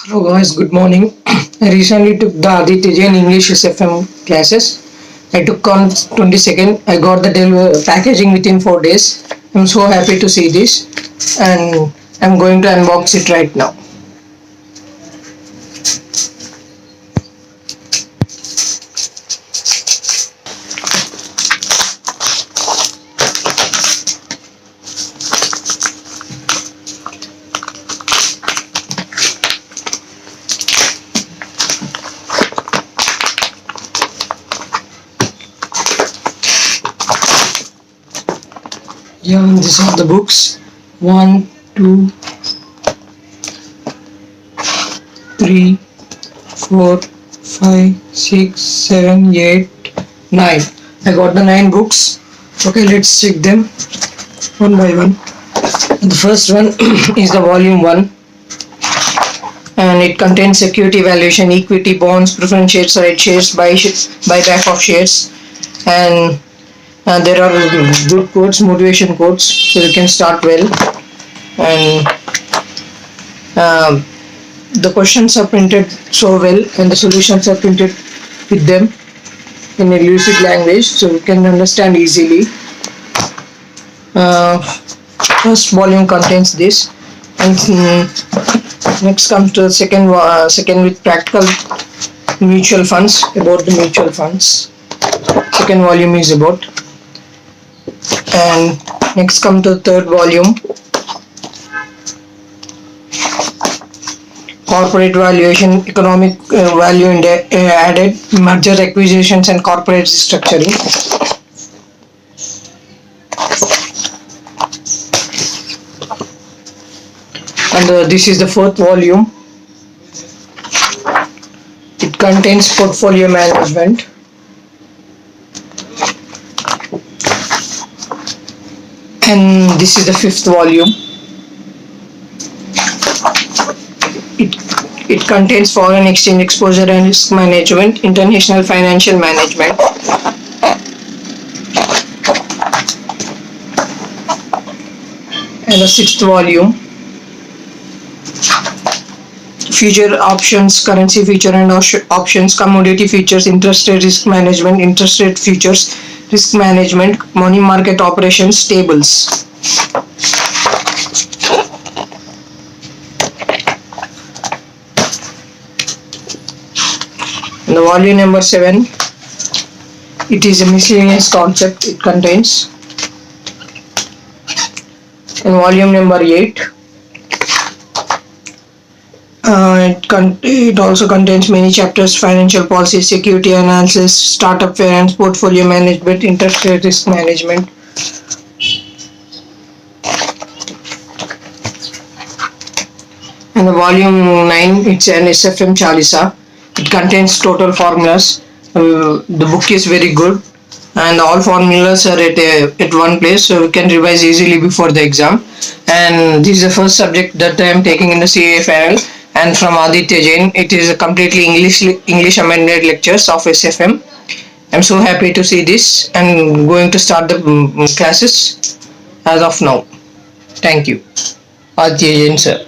Hello guys, good morning. I recently took the Aaditya Jain English SFM classes. I took on 22nd. I got the packaging within 4 days. I'm so happy to see this and I'm going to unbox it right now. Yeah, these are the books. 1, 2, 3, 4, 5, 6, 7, 8, 9. I got the 9 books. Okay, let's check them one by one. The first one is the volume 1 and it contains security valuation, equity, bonds, preference shares, right shares, buyback of shares, and there are good quotes, motivation quotes, so you can start well. And the questions are printed so well and the solutions are printed with them in a lucid language, so you can understand easily. First volume contains this, and next comes to the second with practical mutual funds, about the mutual funds. Second volume is about. And next come to the third volume, corporate valuation, economic value added, merger acquisitions and corporate restructuring. And this is the fourth volume. It contains portfolio management. And this is the fifth volume. It contains foreign exchange exposure and risk management, international financial management. And the sixth volume, future options, currency future and options, commodity futures, interest rate risk management, interest rate futures, risk management, money market operations, tables. And the volume number 7, it is a miscellaneous concept it contains. And volume number 8, it also contains many chapters: financial policy, security analysis, startup finance, portfolio management, interest rate risk management. And the volume 9, it's an SFM Chalisa. It contains total formulas. The book is very good and all formulas are at one place, so we can revise easily before the exam. And this is the first subject that I am taking in the CA Final, and from Aaditya Jain. It is a completely English amended lectures of SFM. I'm so happy to see this and going to start the classes as of now. Thank you. Aaditya Jain sir.